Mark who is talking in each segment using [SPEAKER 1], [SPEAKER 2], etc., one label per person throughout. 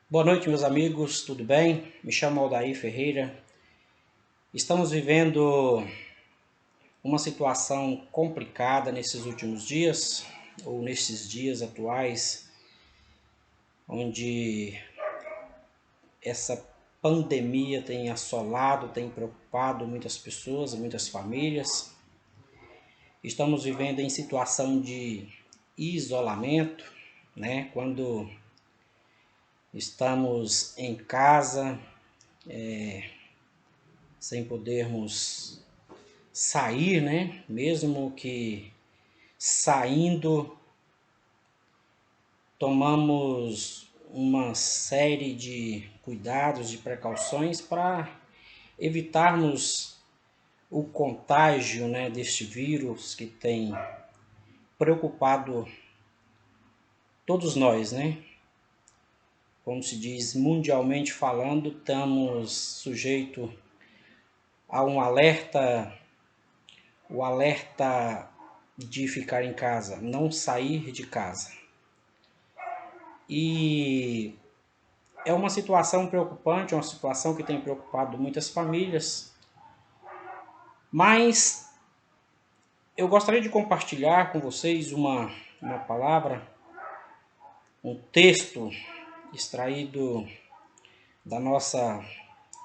[SPEAKER 1] Boa noite, meus amigos, tudo bem? Me chamo Aldair Ferreira. Estamos vivendo uma situação complicada nesses últimos dias, ou nesses dias atuais, onde essa pandemia tem assolado, tem preocupado muitas pessoas, muitas famílias. Estamos vivendo em situação de isolamento, né? Quando estamos em casa, sem podermos sair, né? Mesmo que saindo, tomamos uma série de cuidados, de precauções para evitarmos o contágio, né, deste vírus que tem preocupado todos nós, né? Como se diz, mundialmente falando, estamos sujeitos a um alerta, o alerta de ficar em casa, não sair de casa. E é uma situação preocupante, uma situação que tem preocupado muitas famílias, mas eu gostaria de compartilhar com vocês uma palavra, um texto extraído da nossa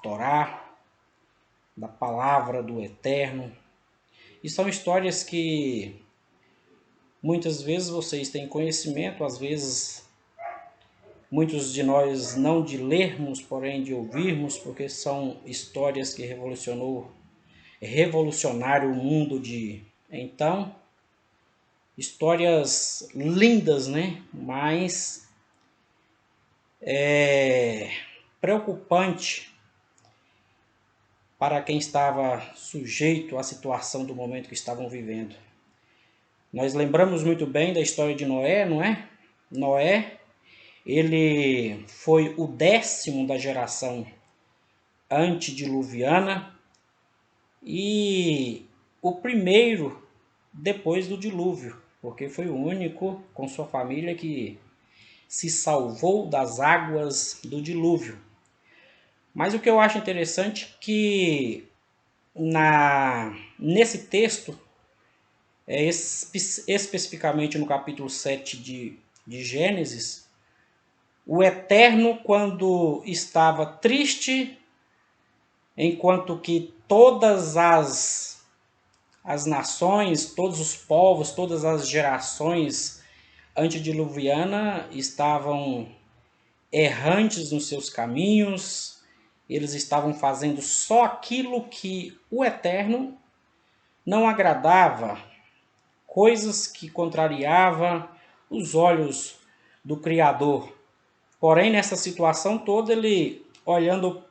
[SPEAKER 1] Torá, da palavra do Eterno. E são histórias que muitas vezes vocês têm conhecimento, às vezes muitos de nós não de lermos, porém de ouvirmos, porque são histórias que revolucionaram o mundo de então. Histórias lindas, né? Mas preocupante para quem estava sujeito à situação do momento que estavam vivendo. Nós lembramos muito bem da história de Noé, não é? Noé, ele foi o 10º da geração antediluviana e o primeiro depois do dilúvio, porque foi o único com sua família que se salvou das águas do dilúvio. Mas o que eu acho interessante é que nesse texto, especificamente no capítulo 7 de Gênesis, o Eterno, quando estava triste, enquanto que todas as nações, todos os povos, todas as gerações antediluviana estavam errantes nos seus caminhos, eles estavam fazendo só aquilo que o Eterno não agradava, coisas que contrariavam os olhos do Criador. Porém, nessa situação toda, ele, olhando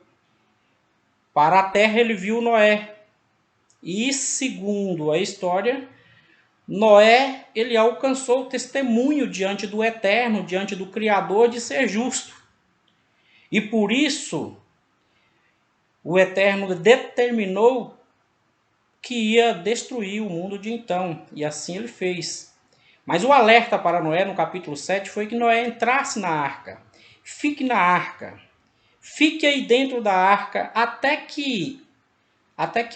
[SPEAKER 1] para a terra, ele viu Noé. E, segundo a história, Noé, ele alcançou o testemunho diante do Eterno, diante do Criador, de ser justo. E por isso, o Eterno determinou que ia destruir o mundo de então. E assim ele fez. Mas o alerta para Noé, no capítulo 7, foi que Noé entrasse na arca. Fique na arca. Fique aí dentro da arca até que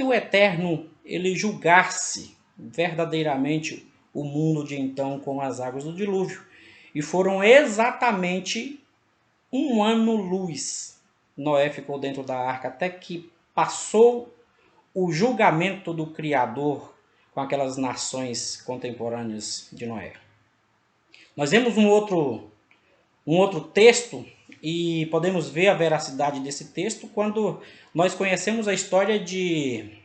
[SPEAKER 1] o Eterno ele julgasse verdadeiramente o mundo de então com as águas do dilúvio. E foram exatamente 1 ano-luz. Noé ficou dentro da arca até que passou o julgamento do Criador com aquelas nações contemporâneas de Noé. Nós vemos um outro texto e podemos ver a veracidade desse texto quando nós conhecemos a história de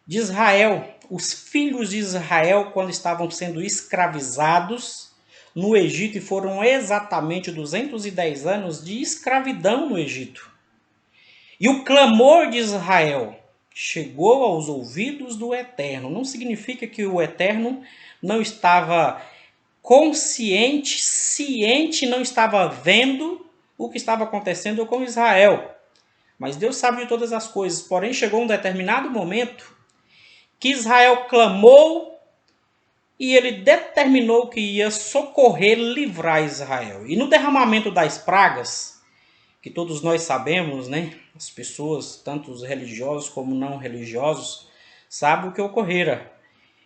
[SPEAKER 1] Israel, os filhos de Israel, quando estavam sendo escravizados no Egito, e foram exatamente 210 anos de escravidão no Egito. E o clamor de Israel chegou aos ouvidos do Eterno. Não significa que o Eterno não estava consciente, ciente, não estava vendo o que estava acontecendo com Israel. Mas Deus sabe de todas as coisas. Porém, chegou um determinado momento que Israel clamou e ele determinou que ia socorrer, livrar Israel. E no derramamento das pragas, que todos nós sabemos, né? As pessoas, tanto os religiosos como não religiosos, sabem o que ocorrera.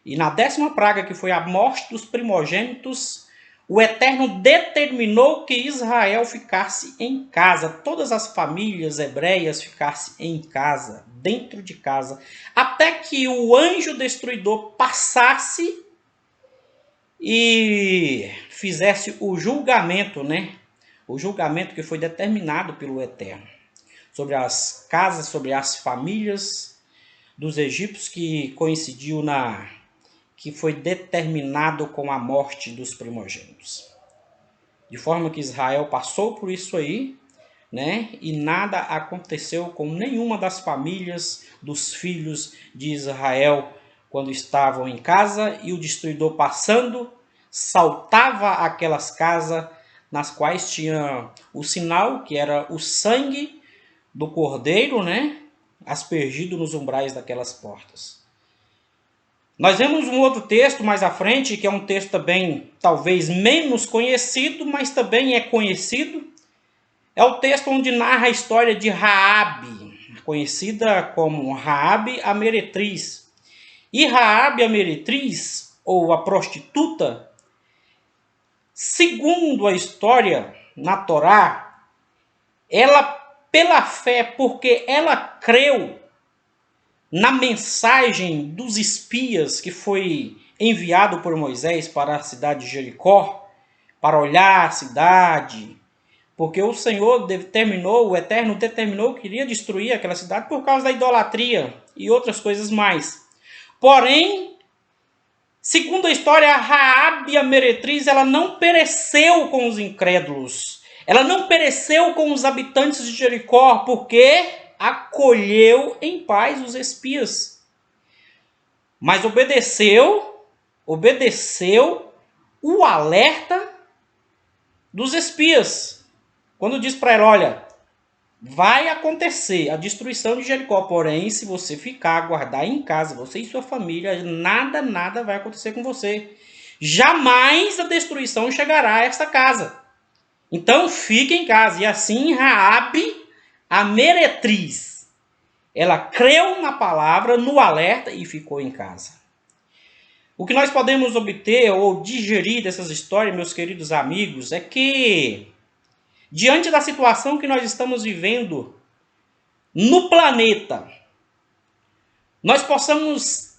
[SPEAKER 1] E na 10ª praga, que foi a morte dos primogênitos, o Eterno determinou que Israel ficasse em casa, todas as famílias hebreias ficassem em casa, dentro de casa, até que o anjo destruidor passasse e fizesse o julgamento, né? O julgamento que foi determinado pelo Eterno sobre as casas, sobre as famílias dos egípcios, que coincidiu que foi determinado com a morte dos primogênitos. De forma que Israel passou por isso aí, né? E nada aconteceu com nenhuma das famílias dos filhos de Israel quando estavam em casa, e o destruidor passando saltava aquelas casas nas quais tinha o sinal, que era o sangue do cordeiro, né? Aspergido nos umbrais daquelas portas. Nós vemos um outro texto mais à frente, que é um texto também talvez menos conhecido, mas também é conhecido. É o texto onde narra a história de Raabe, conhecida como Raabe a meretriz. E Raabe a meretriz, ou a prostituta, segundo a história na Torá, ela, pela fé, porque ela creu na mensagem dos espias que foi enviado por Moisés para a cidade de Jericó, para olhar a cidade, porque o Senhor determinou, o Eterno determinou que iria destruir aquela cidade por causa da idolatria e outras coisas mais. Porém, segundo a história, Raabe a meretriz, ela não pereceu com os incrédulos. Ela não pereceu com os habitantes de Jericó, porque acolheu em paz os espias. Mas obedeceu o alerta dos espias. Quando diz para ela, olha, vai acontecer a destruição de Jericó, porém, se você ficar, guardar em casa, você e sua família, nada vai acontecer com você. Jamais a destruição chegará a esta casa. Então, fique em casa. E assim, Raabe, a meretriz, ela creu na palavra, no alerta, e ficou em casa. O que nós podemos obter ou digerir dessas histórias, meus queridos amigos, é que, diante da situação que nós estamos vivendo no planeta, nós possamos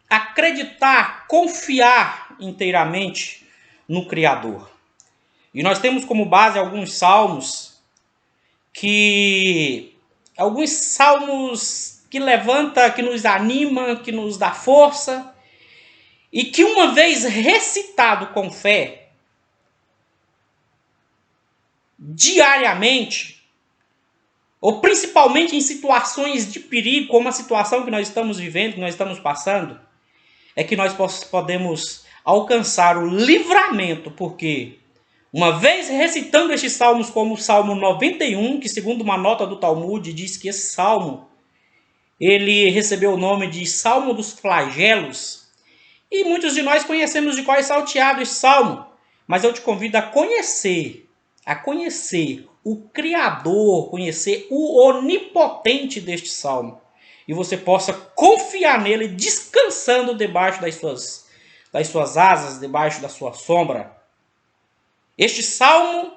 [SPEAKER 1] acreditar, confiar inteiramente no Criador. E nós temos como base alguns salmos que levanta, que nos anima, que nos dá força, e que uma vez recitado com fé, diariamente, ou principalmente em situações de perigo, como a situação que nós estamos vivendo, que nós estamos passando, é que nós podemos alcançar o livramento, porque uma vez recitando estes salmos, como o Salmo 91, que segundo uma nota do Talmud diz que esse salmo, ele recebeu o nome de Salmo dos Flagelos, e muitos de nós conhecemos de qual é salteado esse salmo, mas eu te convido a conhecer o Criador, conhecer o onipotente deste salmo, e você possa confiar nele, descansando debaixo das suas asas, debaixo da sua sombra. Este salmo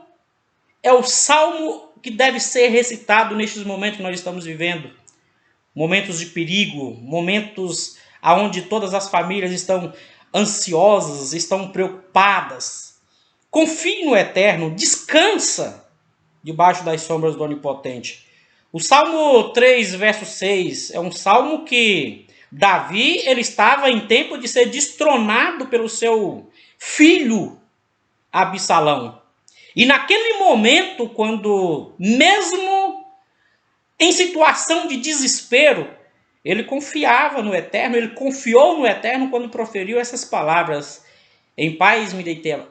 [SPEAKER 1] é o salmo que deve ser recitado nestes momentos que nós estamos vivendo. Momentos de perigo, momentos onde todas as famílias estão ansiosas, estão preocupadas. Confie no Eterno, descansa debaixo das sombras do Onipotente. O Salmo 3, verso 6, é um salmo que Davi, ele estava em tempo de ser destronado pelo seu filho Absalão. E naquele momento, quando mesmo em situação de desespero, ele confiava no Eterno, ele confiou no Eterno quando proferiu essas palavras: em paz me deitei,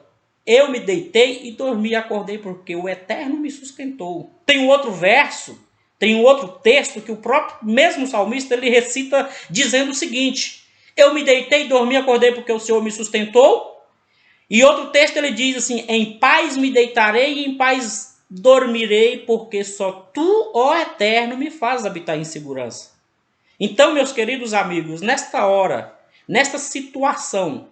[SPEAKER 1] eu me deitei e dormi e acordei, porque o Eterno me sustentou. Tem um outro verso, tem um outro texto que o próprio mesmo salmista ele recita dizendo o seguinte: Eu me deitei, dormi, acordei porque o Senhor me sustentou. E outro texto ele diz assim: em paz me deitarei e em paz dormirei, porque só tu, ó Eterno, me fazes habitar em segurança. Então, meus queridos amigos, nesta hora, nesta situação,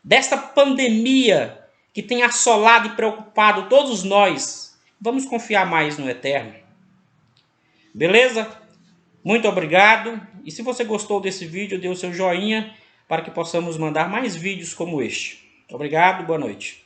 [SPEAKER 1] desta pandemia que tem assolado e preocupado todos nós, vamos confiar mais no Eterno. Beleza? Muito obrigado. E se você gostou desse vídeo, dê o seu joinha para que possamos mandar mais vídeos como este. Obrigado, boa noite.